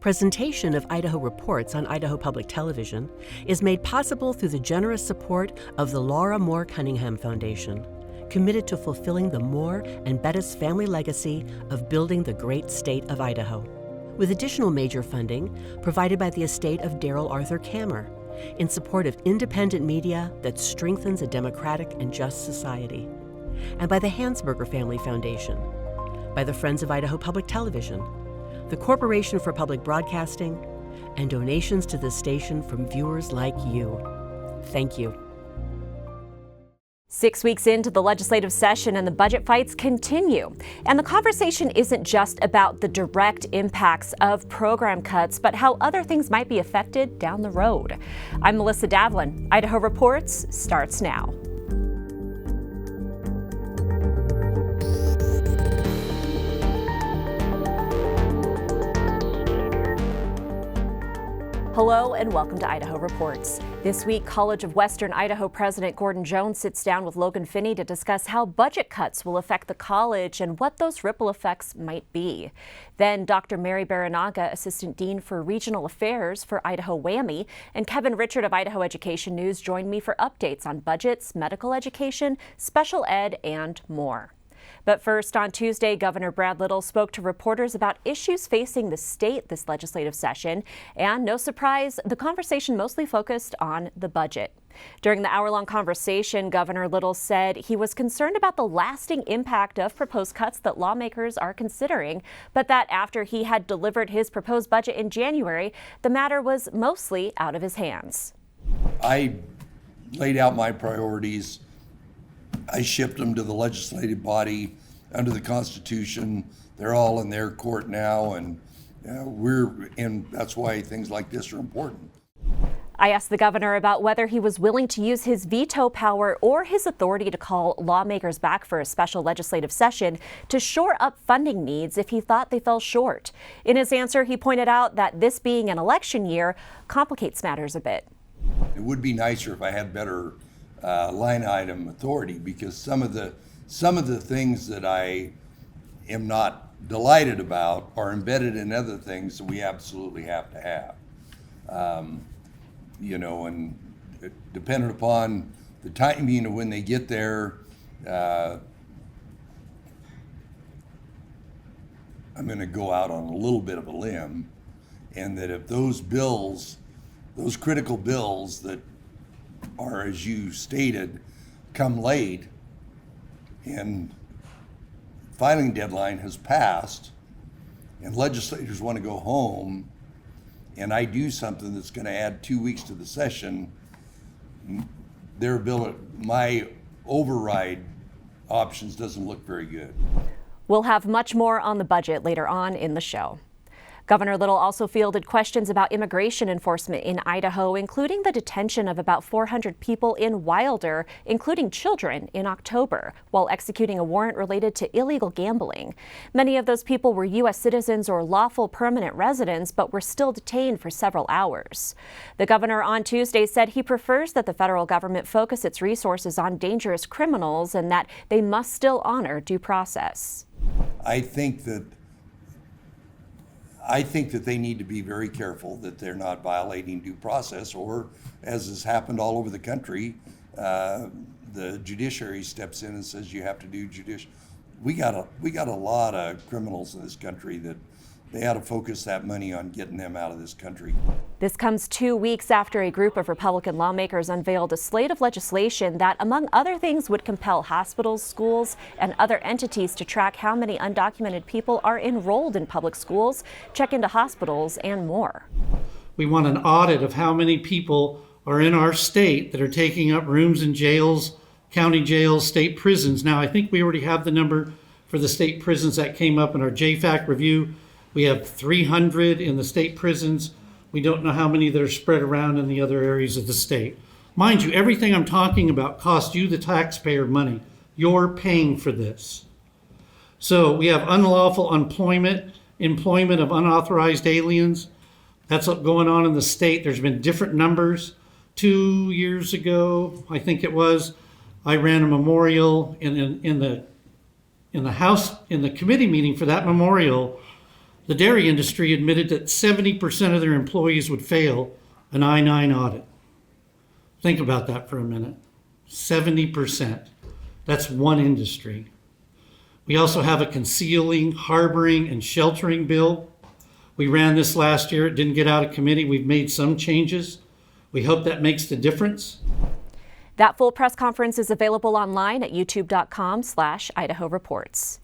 Presentation of Idaho Reports on Idaho Public Television is made possible through the generous support of the Laura Moore Cunningham Foundation, committed to fulfilling the Moore and Bettis family legacy of building the great state of Idaho, with additional major funding provided by the estate of Darrell Arthur Kammer in support of independent media that strengthens a democratic and just society, and by the Hansberger Family Foundation, by the Friends of Idaho Public Television, the Corporation for Public Broadcasting, and donations to this station from viewers like you. Thank you. 6 weeks into the legislative session and the budget fights continue. And the conversation isn't just about the direct impacts of program cuts, but how other things might be affected down the road. I'm Melissa Davlin. Idaho Reports starts now. Hello and welcome to Idaho Reports. This week, College of Western Idaho President Gordon Jones sits down with Logan Finney to discuss how budget cuts will affect the college and what those ripple effects might be. Then Dr. Mary Baranaga, Assistant Dean for Regional Affairs for Idaho WWAMI, and Kevin Richard of Idaho Education News join me for updates on budgets, medical education, special ed, and more. But first, on Tuesday, Governor Brad Little spoke to reporters about issues facing the state this legislative session. And no surprise, the conversation mostly focused on the budget. During the hour-long conversation, Governor Little said he was concerned about the lasting impact of proposed cuts that lawmakers are considering, but that after he had delivered his proposed budget in January, the matter was mostly out of his hands. I laid out my priorities. I shipped them to the legislative body under the Constitution. They're all in their court now, and that's why things like this are important. I asked the governor about whether he was willing to use his veto power or his authority to call lawmakers back for a special legislative session to shore up funding needs if he thought they fell short. In his answer, he pointed out that this being an election year complicates matters a bit. It would be nicer if I had better line item authority, because some of the things that I am not delighted about are embedded in other things that we absolutely have to have. And dependent upon the timing of when they get there, I'm going to go out on a little bit of a limb, and that if those bills, those critical bills that are, as you stated, come late and filing deadline has passed and legislators want to go home, and I do something that's going to add 2 weeks to the session, my override options doesn't look very good. We'll have much more on the budget later on in the show. Governor Little also fielded questions about immigration enforcement in Idaho, including the detention of about 400 people in Wilder, including children, in October, while executing a warrant related to illegal gambling. Many of those people were U.S. citizens or lawful permanent residents, but were still detained for several hours. The governor on Tuesday said he prefers that the federal government focus its resources on dangerous criminals and that they must still honor due process. I think that they need to be very careful that they're not violating due process, or, as has happened all over the country, the judiciary steps in and says you have to do judicial. We got a lot of criminals in this country that they ought to focus that money on getting them out of this country. This comes 2 weeks after a group of Republican lawmakers unveiled a slate of legislation that, among other things, would compel hospitals, schools, and other entities to track how many undocumented people are enrolled in public schools, check into hospitals, and more. We want an audit of how many people are in our state that are taking up rooms in jails, county jails, state prisons. Now, I think we already have the number for the state prisons that came up in our JFAC review. We have 300 in the state prisons. We don't know how many that are spread around in the other areas of the state. Mind you, everything I'm talking about costs you, the taxpayer, money. You're paying for this. So we have unlawful employment of unauthorized aliens. That's what's going on in the state. There's been different numbers. 2 years ago, I think it was, I ran a memorial in the House, in the committee meeting for that memorial. The dairy industry admitted that 70% of their employees would fail an I-9 audit. Think about that for a minute. 70%. That's one industry. We also have a concealing, harboring, and sheltering bill. We ran this last year. It didn't get out of committee. We've made some changes. We hope that makes the difference. That full press conference is available online at youtube.com/Idaho Reports.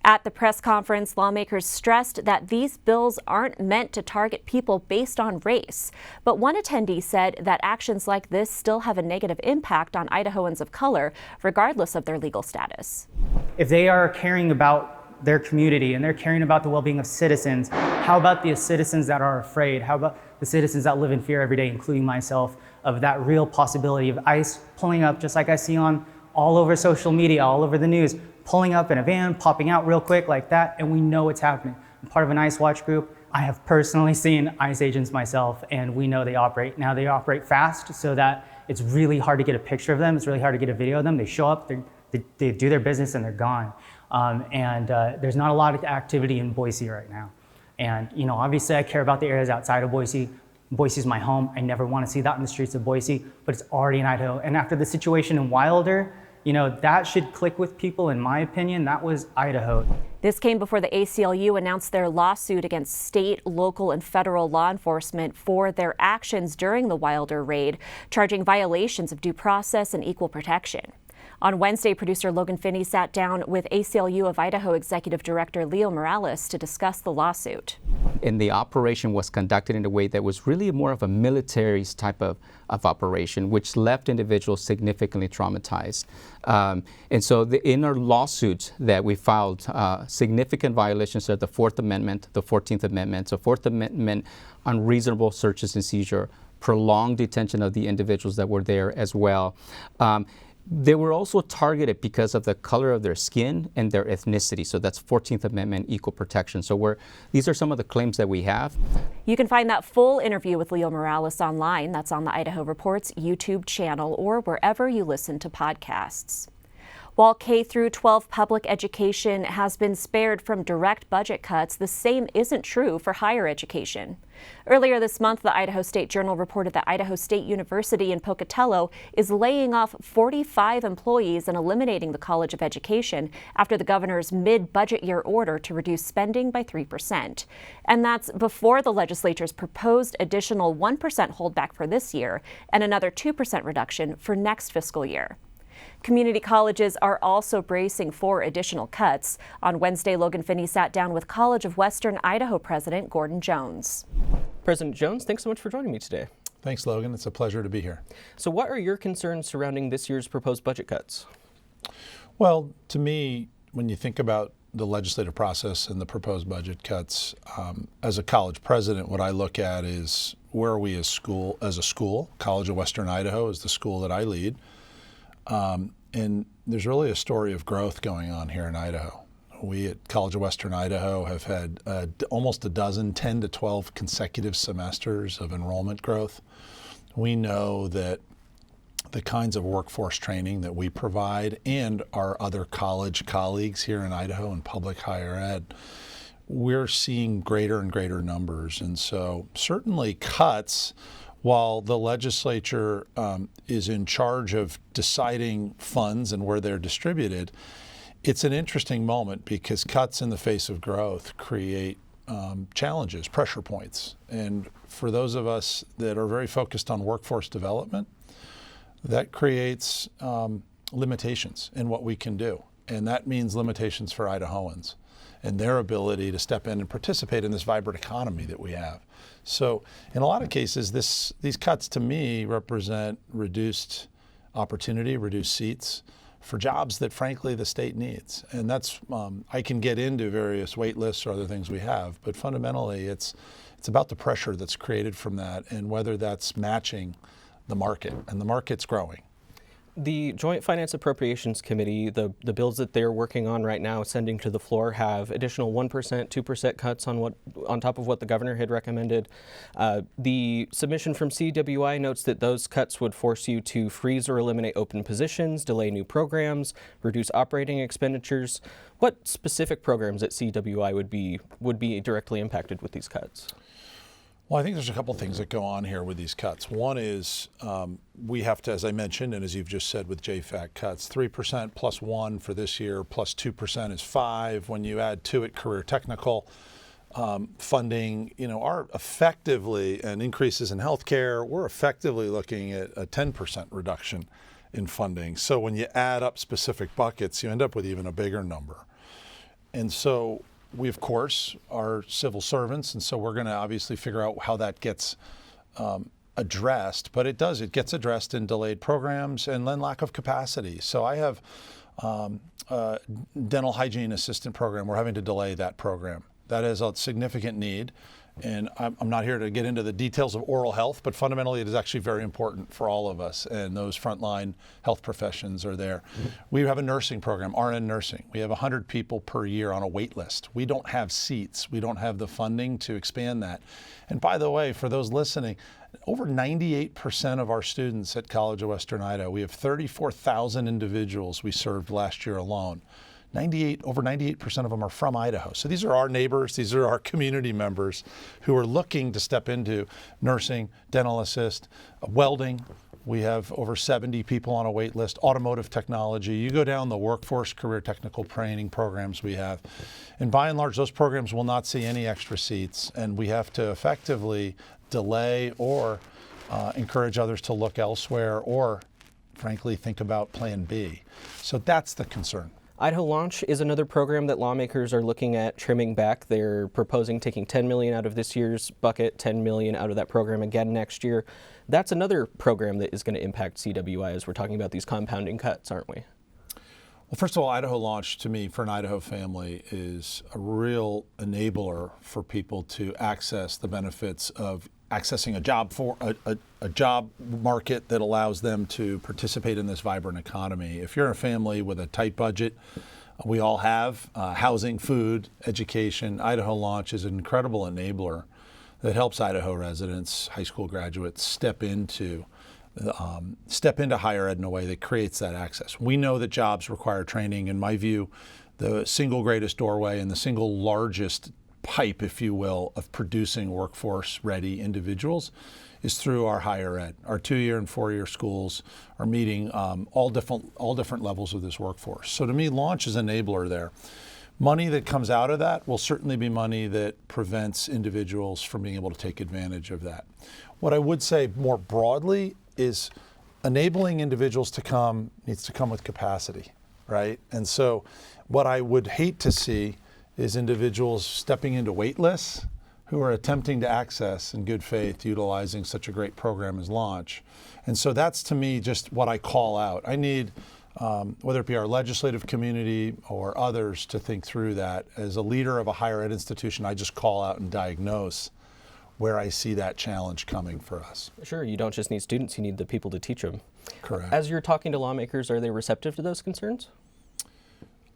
At the press conference, lawmakers stressed that these bills aren't meant to target people based on race. But one attendee said that actions like this still have a negative impact on Idahoans of color, regardless of their legal status. If they are caring about their community and they're caring about the well-being of citizens, how about the citizens that are afraid? How about the citizens that live in fear every day, including myself, of that real possibility of ICE pulling up, just like I see on all over social media, all over the news, pulling up in a van, popping out real quick like that, and we know what's happening. I'm part of an ICE watch group. I have personally seen ICE agents myself, and we know they operate. Now they operate fast so that it's really hard to get a picture of them. It's really hard to get a video of them. They show up, they do their business, and they're gone. There's not a lot of activity in Boise right now. And obviously I care about the areas outside of Boise. Boise is my home. I never want to see that in the streets of Boise, but it's already in Idaho. And after the situation in Wilder, that should click with people, in my opinion. That was Idaho. This came before the ACLU announced their lawsuit against state, local, and federal law enforcement for their actions during the Wilder raid, charging violations of due process and equal protection. On Wednesday, producer Logan Finney sat down with ACLU of Idaho Executive Director Leo Morales to discuss the lawsuit. And the operation was conducted in a way that was really more of a military type of operation, which left individuals significantly traumatized. And so in our lawsuit that we filed, significant violations of the Fourth Amendment, the 14th Amendment. So Fourth Amendment, unreasonable searches and seizure, prolonged detention of the individuals that were there as well. They were also targeted because of the color of their skin and their ethnicity. So that's 14th Amendment equal protection. So these are some of the claims that we have. You can find that full interview with Leo Morales online. That's on the Idaho Reports YouTube channel or wherever you listen to podcasts. While K-12 public education has been spared from direct budget cuts, the same isn't true for higher education. Earlier this month, the Idaho State Journal reported that Idaho State University in Pocatello is laying off 45 employees and eliminating the College of Education after the governor's mid-budget year order to reduce spending by 3%. And that's before the legislature's proposed additional 1% holdback for this year and another 2% reduction for next fiscal year. Community colleges are also bracing for additional cuts. On Wednesday, Logan Finney sat down with College of Western Idaho President Gordon Jones. President Jones, thanks so much for joining me today. Thanks, Logan. It's a pleasure to be here. So what are your concerns surrounding this year's proposed budget cuts? Well, to me, when you think about the legislative process and the proposed budget cuts, as a college president, what I look at is where are we as a school. College of Western Idaho is the school that I lead. And there's really a story of growth going on here in Idaho. We at College of Western Idaho have had almost a dozen, 10 to 12 consecutive semesters of enrollment growth. We know that the kinds of workforce training that we provide and our other college colleagues here in Idaho in public higher ed, we're seeing greater and greater numbers. And so certainly cuts, while the legislature is in charge of deciding funds and where they're distributed, it's an interesting moment because cuts in the face of growth create challenges, pressure points. And for those of us that are very focused on workforce development, that creates limitations in what we can do. And that means limitations for Idahoans and their ability to step in and participate in this vibrant economy that we have. So in a lot of cases, these cuts to me represent reduced opportunity, reduced seats for jobs that frankly the state needs. And that's, I can get into various wait lists or other things we have, but fundamentally it's about the pressure that's created from that and whether that's matching the market, and the market's growing. The Joint Finance Appropriations Committee, the bills that they're working on right now, sending to the floor, have additional 1%, 2% cuts on top of what the governor had recommended. The submission from CWI notes that those cuts would force you to freeze or eliminate open positions, delay new programs, reduce operating expenditures. What specific programs at CWI would be directly impacted with these cuts? Well, I think there's a couple things that go on here with these cuts. One is we have to, as I mentioned, and as you've just said with JFAC cuts, 3% plus 1 for this year, plus 2% is 5. When you add to it career technical funding, are effectively, and increases in healthcare, we're effectively looking at a 10% reduction in funding. So when you add up specific buckets, you end up with even a bigger number. And so we, of course, are civil servants, and so we're going to obviously figure out how that gets addressed. But it gets addressed in delayed programs and then lack of capacity. So I have a dental hygiene assistant program. We're having to delay that program. That is a significant need. And I'm not here to get into the details of oral health, but fundamentally it is actually very important for all of us, and those frontline health professions are there. We have a nursing program, RN nursing. We have 100 people per year on a wait list. We don't have seats. We don't have the funding to expand that. And by the way, for those listening, over 98% of our students at College of Western Idaho, we have 34,000 individuals we served last year alone. Over 98% of them are from Idaho. So these are our neighbors, these are our community members who are looking to step into nursing, dental assist, welding. We have over 70 people on a wait list, automotive technology. You go down the workforce career technical training programs we have. And by and large, those programs will not see any extra seats, and we have to effectively delay or encourage others to look elsewhere or, frankly, think about Plan B. So that's the concern. Idaho Launch is another program that lawmakers are looking at trimming back. They're proposing taking $10 million out of this year's bucket, $10 million out of that program again next year. That's another program that is going to impact CWI as we're talking about these compounding cuts, aren't we? Well, first of all, Idaho Launch, to me, for an Idaho family, is a real enabler for people to access the benefits of accessing a job market that allows them to participate in this vibrant economy. If you're a family with a tight budget, we all have housing, food, education. Idaho Launch is an incredible enabler that helps Idaho residents, high school graduates, step into higher ed in a way that creates that access. We know that jobs require training. In my view, the single greatest doorway and the single largest pipe, if you will, of producing workforce-ready individuals is through our higher ed. Our 2-year and 4-year schools are meeting all different levels of this workforce. So to me, Launch is an enabler there. Money that comes out of that will certainly be money that prevents individuals from being able to take advantage of that. What I would say more broadly is enabling individuals to come needs to come with capacity, right? And so what I would hate to see is individuals stepping into wait lists who are attempting to access in good faith utilizing such a great program as Launch. And so that's, to me, just what I call out. I need, whether it be our legislative community or others, to think through that. As a leader of a higher ed institution, I just call out and diagnose where I see that challenge coming for us. Sure, you don't just need students, you need the people to teach them. Correct. As you're talking to lawmakers, are they receptive to those concerns?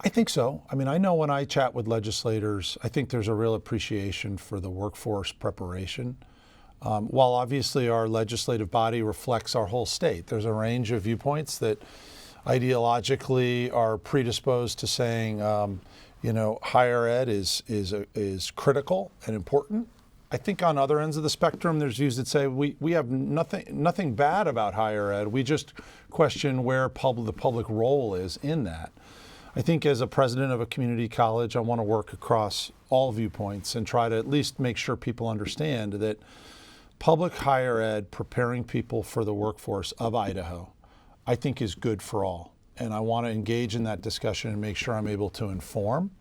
I think so. I mean, I know when I chat with legislators, I think there's a real appreciation for the workforce preparation. While obviously our legislative body reflects our whole state, there's a range of viewpoints that ideologically are predisposed to saying, higher ed is critical and important. I think on other ends of the spectrum, there's views that say we have nothing bad about higher ed. We just question where the public role is in that. I think as a president of a community college, I want to work across all viewpoints and try to at least make sure people understand that public higher ed preparing people for the workforce of Idaho, I think is good for all. And I want to engage in that discussion and make sure I'm able to inform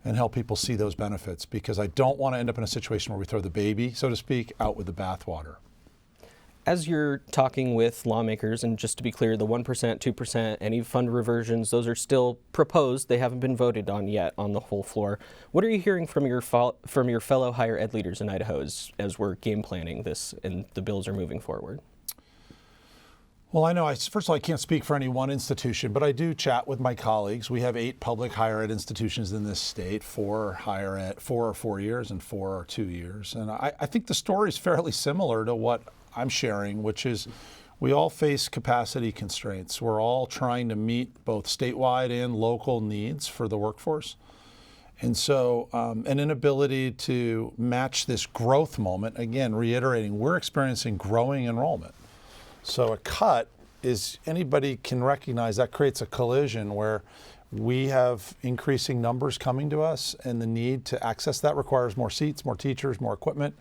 and help people see those benefits, because I don't want to end up in a situation where we throw the baby, so to speak, out with the bathwater. As you're talking with lawmakers, and just to be clear, the 1%, 2%, any fund reversions, those are still proposed. They haven't been voted on yet on the whole floor. What are you hearing from your fellow higher ed leaders in Idaho as we're game planning this and the bills are moving forward? Well, I know, first of all, I can't speak for any one institution, but I do chat with my colleagues. We have 8 public higher ed institutions in this state, 4 higher ed, 4 are 4 years and 4 are 2 years. And I think the story is fairly similar to what I'm sharing, which is we all face capacity constraints. We're all trying to meet both statewide and local needs for the workforce. And so an inability to match this growth moment, again, reiterating, we're experiencing growing enrollment. So a cut is, anybody can recognize that creates a collision where we have increasing numbers coming to us, and the need to access that requires more seats, more teachers, more equipment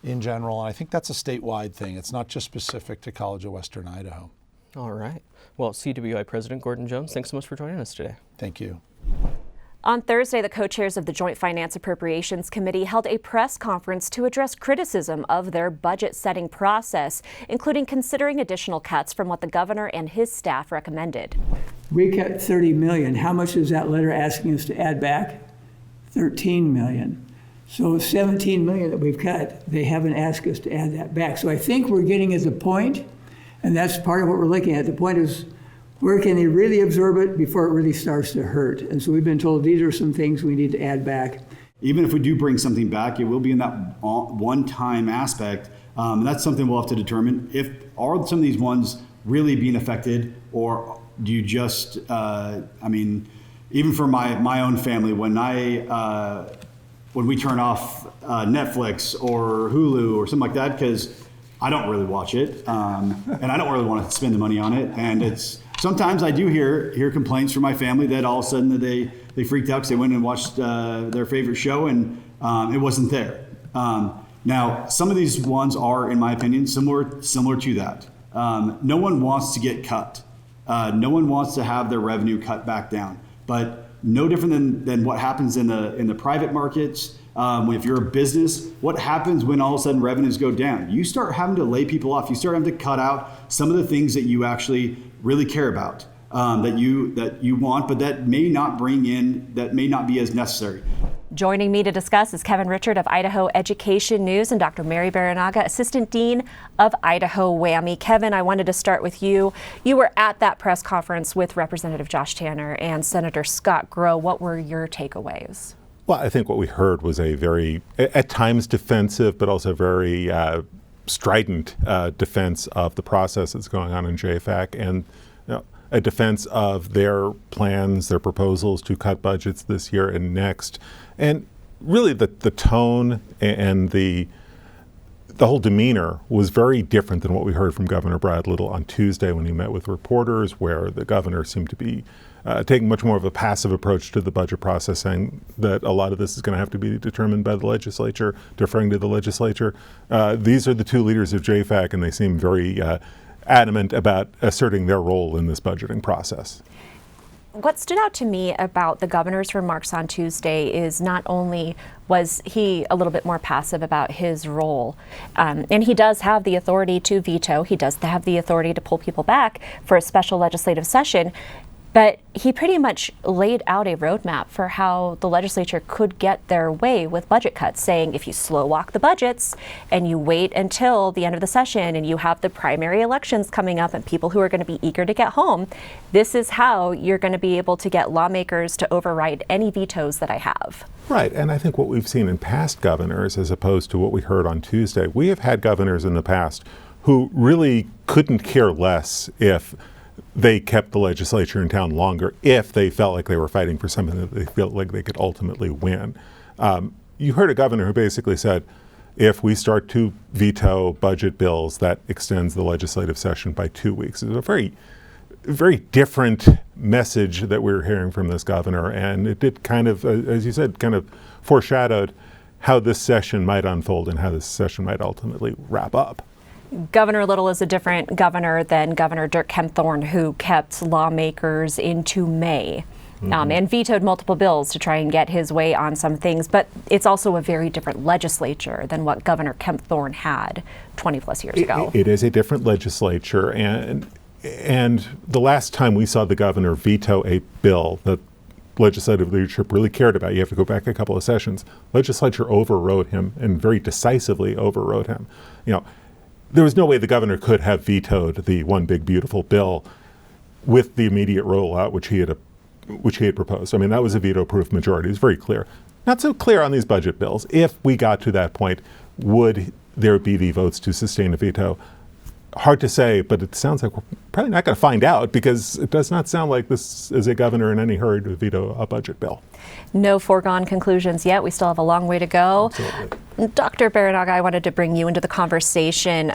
in general. And I think that's a statewide thing. It's not just specific to College of Western Idaho. All right. Well, CWI President Gordon Jones, thanks so much for joining us today. Thank you. On Thursday, the co-chairs of the Joint Finance Appropriations Committee held a press conference to address criticism of their budget-setting process, including considering additional cuts from what the governor and his staff recommended. We cut $30 million. How much is that letter asking us to add back? $13 million. So $17 million that we've cut, they haven't asked us to add that back. So I think we're getting at the point, and that's part of what we're looking at. The point is, where can they really absorb it before it really starts to hurt? And so we've been told these are some things we need to add back. Even if we do bring something back, it will be in that one-time aspect. And that's something we'll have to determine. If are some of these ones really being affected, or do you just, even for my own family, when we turn off Netflix or Hulu or something like that, because I don't really watch it, and I don't really want to spend the money on it. And it's sometimes I do hear complaints from my family that all of a sudden they freaked out because they went and watched their favorite show and it wasn't there. Now, some of these ones are, in my opinion, similar to that. No one wants to get cut. No one wants to have their revenue cut back down. But no different than what happens in the private markets. If you're a business, what happens when all of a sudden revenues go down? You start having to lay people off. You start having to cut out some of the things that you actually really care about, that you want, but that may not be as necessary. Joining me to discuss is Kevin Richard of Idaho Education News and Dr. Mary Baranaga, Assistant Dean of Idaho WWAMI. Kevin, I wanted to start with you. You were at that press conference with Representative Josh Tanner and Senator Scott Grow. What were your takeaways? Well, I think what we heard was a very, at times defensive, but also very strident defense of the process that's going on in JFAC, and a defense of their plans, their proposals to cut budgets this year and next. And really the tone and the whole demeanor was very different than what we heard from Governor Brad Little on Tuesday when he met with reporters, where the governor seemed to be taking much more of a passive approach to the budget process, saying that a lot of this is going to have to be determined by the legislature, deferring to the legislature. These are the two leaders of JFAC, and they seem very adamant about asserting their role in this budgeting process. What stood out to me about the governor's remarks on Tuesday is not only was he a little bit more passive about his role, and he does have the authority to veto, he does have the authority to pull people back for a special legislative session, but he pretty much laid out a roadmap for how the legislature could get their way with budget cuts, saying if you slow walk the budgets and you wait until the end of the session and you have the primary elections coming up and people who are going to be eager to get home, this is how you're going to be able to get lawmakers to override any vetoes that I have. Right, and I think what we've seen in past governors, as opposed to what we heard on Tuesday, we have had governors in the past who really couldn't care less if they kept the legislature in town longer, if they felt like they were fighting for something that they felt like they could ultimately win. You heard a governor who basically said, if we start to veto budget bills, that extends the legislative session by 2 weeks. It's a very, very different message that we're hearing from this governor, and it did kind of, as you said, kind of foreshadowed how this session might unfold and how this session might ultimately wrap up. Governor Little is a different governor than Governor Dirk Kempthorne, who kept lawmakers into May and vetoed multiple bills to try and get his way on some things. But it's also a very different legislature than what Governor Kempthorne had 20 plus years ago. It is a different legislature. And the last time we saw the governor veto a bill that legislative leadership really cared about, you have to go back a couple of sessions, legislature overrode him and very decisively overrode him. there was no way the governor could have vetoed the one big beautiful bill with the immediate rollout, which he had proposed. I mean, that was a veto-proof majority. It's very clear. Not so clear on these budget bills. If we got to that point, would there be the votes to sustain a veto? Hard to say, but it sounds like we're probably not going to find out, because it does not sound like this is a governor in any hurry to veto a budget bill. No foregone conclusions yet. We still have a long way to go. Absolutely. Dr. Baranaga, I wanted to bring you into the conversation.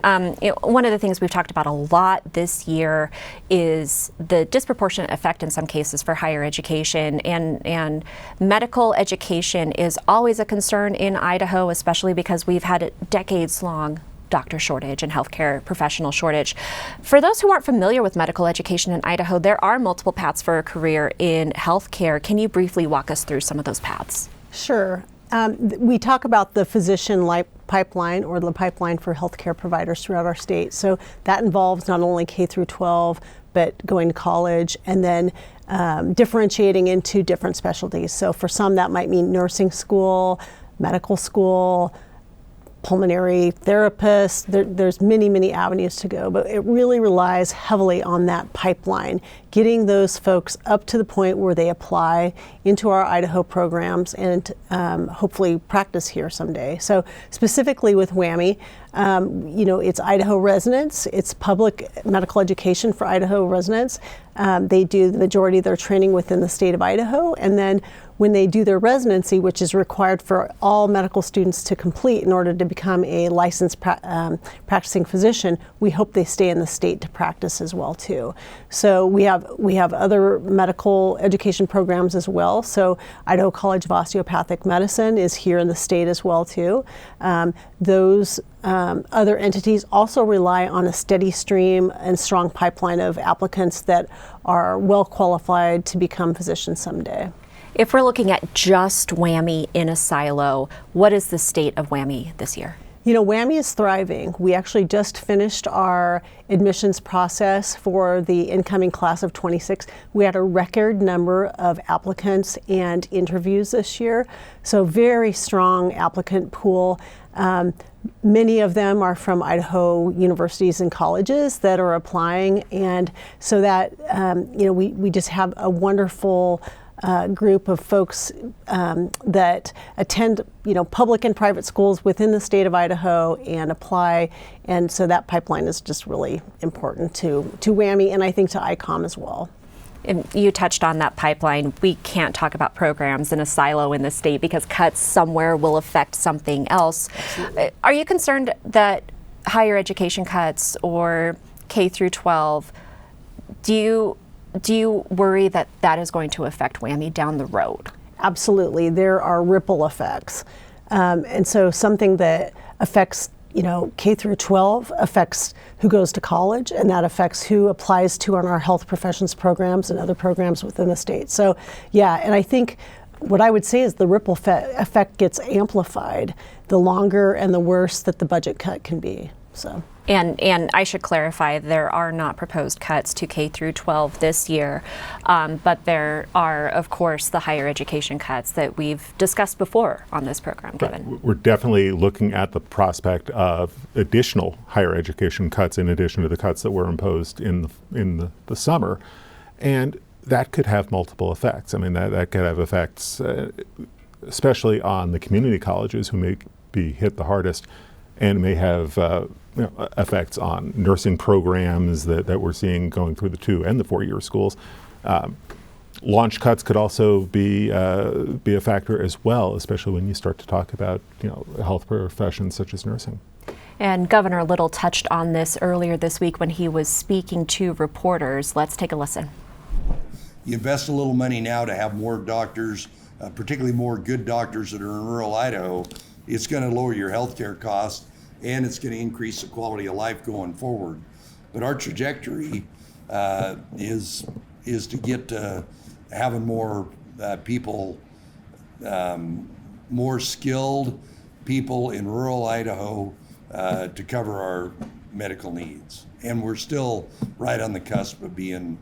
One of the things we've talked about a lot this year is the disproportionate effect in some cases for higher education, and medical education is always a concern in Idaho, especially because we've had a decades-long doctor shortage and healthcare professional shortage. For those who aren't familiar with medical education in Idaho, there are multiple paths for a career in healthcare. Can you briefly walk us through some of those paths? Sure. We talk about the physician pipeline, or the pipeline for healthcare providers throughout our state. So that involves not only K through 12, but going to college, and then differentiating into different specialties. So for some, that might mean nursing school, medical school, pulmonary therapist. There's many avenues to go, but it really relies heavily on that pipeline, getting those folks up to the point where they apply into our Idaho programs and hopefully practice here someday. So specifically with WWAMI, it's Idaho residents, it's public medical education for Idaho residents. They do the majority of their training within the state of Idaho, and then when they do their residency, which is required for all medical students to complete in order to become a licensed practicing physician, we hope they stay in the state to practice as well too. So we have other medical education programs as well. So Idaho College of Osteopathic Medicine is here in the state as well too. Those other entities also rely on a steady stream and strong pipeline of applicants that are well qualified to become physicians someday. If we're looking at just WWAMI in a silo, what is the state of WWAMI this year? WWAMI is thriving. We actually just finished our admissions process for the incoming class of 26. We had a record number of applicants and interviews this year, so very strong applicant pool. Many of them are from Idaho universities and colleges that are applying, and so that we just have a wonderful group of folks that attend, public and private schools within the state of Idaho and apply, and so that pipeline is just really important to WWAMI, and I think to ICOM as well. And you touched on that pipeline. We can't talk about programs in a silo in the state because cuts somewhere will affect something else. Absolutely. Are you concerned that higher education cuts or K through 12, do you worry that that is going to affect WWAMI down the road? Absolutely. There are ripple effects. And so something that affects K through 12 affects who goes to college, and that affects who applies to on our health professions programs and other programs within the state. So yeah, and I think what I would say is the ripple effect gets amplified the longer and the worse that the budget cut can be. So. And I should clarify, there are not proposed cuts to K through 12 this year, but there are, of course, the higher education cuts that we've discussed before on this program, Kevin. We're definitely looking at the prospect of additional higher education cuts in addition to the cuts that were imposed in the summer, and that could have multiple effects. I mean, that could have effects, especially on the community colleges who may be hit the hardest, and may have effects on nursing programs that we're seeing going through the 2 and the 4-year schools. Launch cuts could also be a factor as well, especially when you start to talk about health professions such as nursing. And Governor Little touched on this earlier this week when he was speaking to reporters. Let's take a listen. You invest a little money now to have more doctors, particularly more good doctors that are in rural Idaho. It's going to lower your healthcare costs, and it's going to increase the quality of life going forward. But our trajectory is to get to having more people, more skilled people in rural Idaho to cover our medical needs. And we're still right on the cusp of being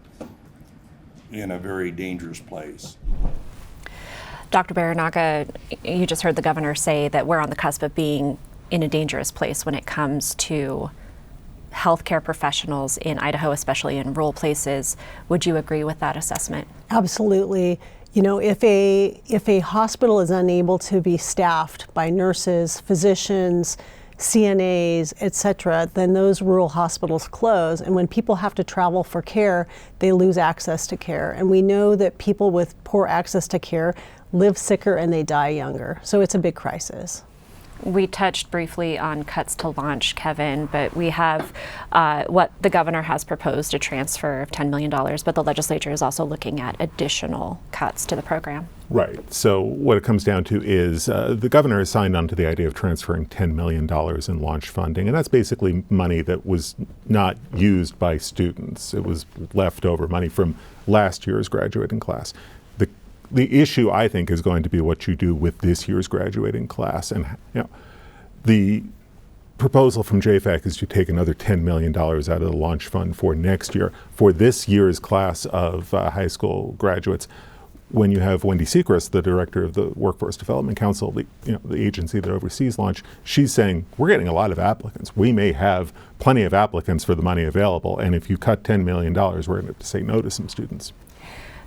in a very dangerous place. Dr. Baranaga, you just heard the governor say that we're on the cusp of being in a dangerous place when it comes to healthcare professionals in Idaho, especially in rural places. Would you agree with that assessment? Absolutely. You know, if a hospital is unable to be staffed by nurses, physicians, CNAs, et cetera, then those rural hospitals close. And when people have to travel for care, they lose access to care. And we know that people with poor access to care live sicker and they die younger. So it's a big crisis. We touched briefly on cuts to launch, Kevin, but we have what the governor has proposed, a transfer of $10 million, but the legislature is also looking at additional cuts to the program. Right. So what it comes down to is the governor has signed on to the idea of transferring $10 million in launch funding, and that's basically money that was not used by students. It was leftover money from last year's graduating class. The issue, I think, is going to be what you do with this year's graduating class. And the proposal from JFAC is to take another $10 million out of the launch fund for next year for this year's class of high school graduates. When you have Wendy Sechrist, the director of the Workforce Development Council, the agency that oversees launch, she's saying, we're getting a lot of applicants. We may have plenty of applicants for the money available, and if you cut $10 million, we're going to have to say no to some students.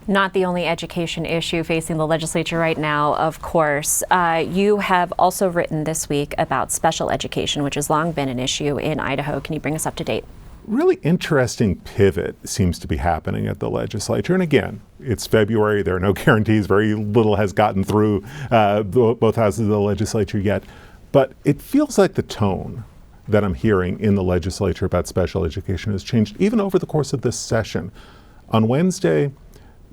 Not the only education issue facing the legislature right now, of course. You have also written this week about special education, which has long been an issue in Idaho. Can you bring us up to date? Really interesting pivot seems to be happening at the legislature. And again, it's February. There are no guarantees. Very little has gotten through both houses of the legislature yet. But it feels like the tone that I'm hearing in the legislature about special education has changed even over the course of this session. On Wednesday,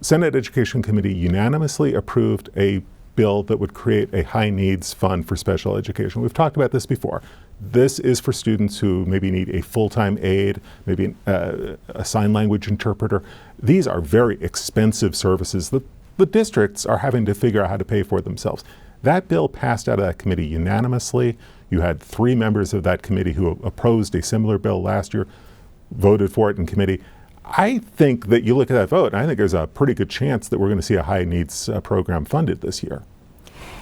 Senate Education Committee unanimously approved a bill that would create a high needs fund for special education. We've talked about this before. This is for students who maybe need a full-time aide, maybe a sign language interpreter. These are very expensive services that the districts are having to figure out how to pay for themselves. That bill passed out of that committee unanimously. You had 3 members of that committee who opposed a similar bill last year, voted for it in committee. I think that you look at that vote, and I think there's a pretty good chance that we're going to see a high needs program funded this year.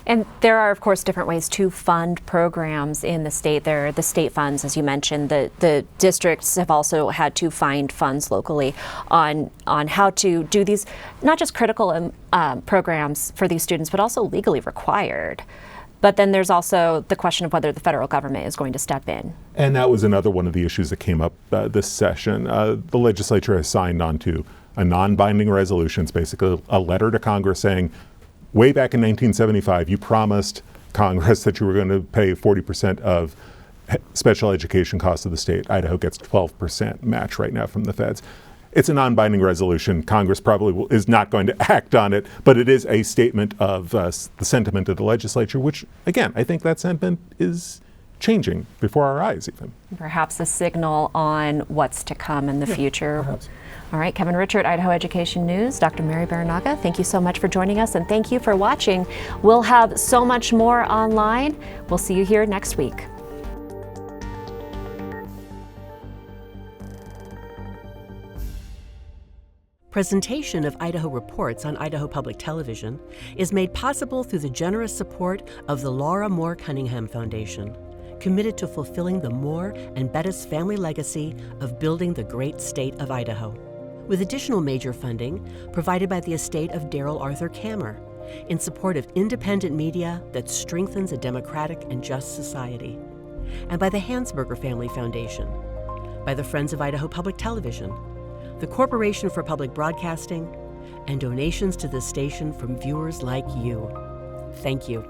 And there are, of course, different ways to fund programs in the state. There are the state funds, as you mentioned. The districts have also had to find funds locally on how to do these, not just critical programs for these students, but also legally required. But then there's also the question of whether the federal government is going to step in. And that was another one of the issues that came up this session. The legislature has signed on to a non-binding resolution. It's basically a letter to Congress saying, way back in 1975, you promised Congress that you were going to pay 40% of special education costs of the state. Idaho gets 12% match right now from the feds. It's a non-binding resolution. Congress probably is not going to act on it, but it is a statement of the sentiment of the legislature, which, again, I think that sentiment is changing before our eyes even. Perhaps a signal on what's to come in the future. Perhaps. All right, Kevin Richert, Idaho Education News. Dr. Mary Baranaga, thank you so much for joining us, and thank you for watching. We'll have so much more online. We'll see you here next week. Presentation of Idaho Reports on Idaho Public Television is made possible through the generous support of the Laura Moore Cunningham Foundation, committed to fulfilling the Moore and Bettis family legacy of building the great state of Idaho, with additional major funding provided by the estate of Darrell Arthur Kammer in support of independent media that strengthens a democratic and just society, and by the Hansberger Family Foundation, by the Friends of Idaho Public Television, the Corporation for Public Broadcasting, and donations to this station from viewers like you. Thank you.